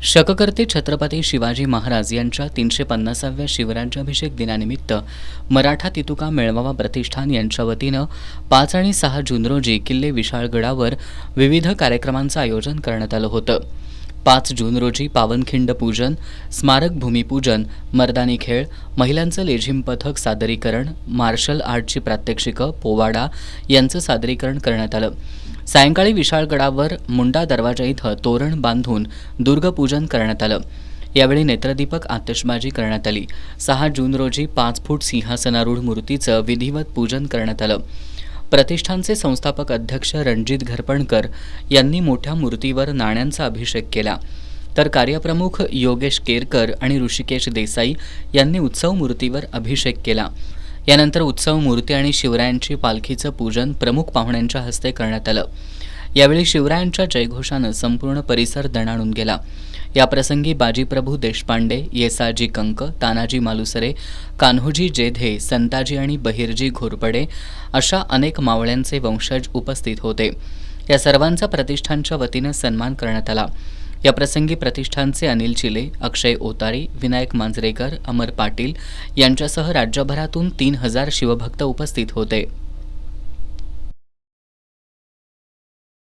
शककर्ते छत्रपती शिवाजी महाराज यांच्या 350व्या शिवराज्याभिषेक दिनानिमित्त मराठा तितुका मेळावा प्रतिष्ठान यांच्या वतीनं 5 आणि 6 जून रोजी किल्ले विशाळगडावर विविध कार्यक्रमांचं आयोजन करण्यात आलं होतं. 5 जून रोजी पावनखिंड पूजन, स्मारक भूमिपूजन, मर्दानी खेळ, महिलांचं लेझिम पथक सादरीकरण, मार्शल आर्टची प्रात्यक्षिकं, पोवाडा यांचं सादरीकरण करण्यात आलं. सायंकाळी विशाळगडावर मुंडा दरवाजा इथं तोरण बांधून दुर्गपूजन करण्यात आलं. यावेळी नेत्रदीपक आतिषबाजी करण्यात आली. 6 जून रोजी 5 फूट सिंहासनारूढ मूर्तीचं विधिवत पूजन करण्यात आलं. प्रतिष्ठानचे संस्थापक अध्यक्ष रणजित घरपणकर यांनी मोठ्या मूर्तीवर नाण्यांचा अभिषेक केला, तर कार्यप्रमुख योगेश केरकर आणि ऋषिकेश देसाई यांनी उत्सव मूर्तीवर अभिषेक केला. यानंतर उत्सव मूर्ती आणि शिवरायांची पालखीचं पूजन प्रमुख पाहुण्यांच्या हस्ते करण्यात आलं. यावेळी शिवरायांच्या जयघोषानं संपूर्ण परिसर दणाणून गेला. याप्रसंगी बाजीप्रभू देशपांडे, येसाजी कंक, तानाजी मालुसरे, कान्होजी जेधे, संताजी आणि बहिर्जी घोरपडे अशा अनेक मावळ्यांचे वंशज उपस्थित होते. या सर्वांचा प्रतिष्ठानच्या वतीनं सन्मान करण्यात आला. याप्रसंगी प्रतिष्ठानचे अनिल चिले, अक्षय ओतारी, विनायक मांजरेकर, अमर पाटील यांच्यासह राज्यभरातून 3000 शिवभक्त उपस्थित होते.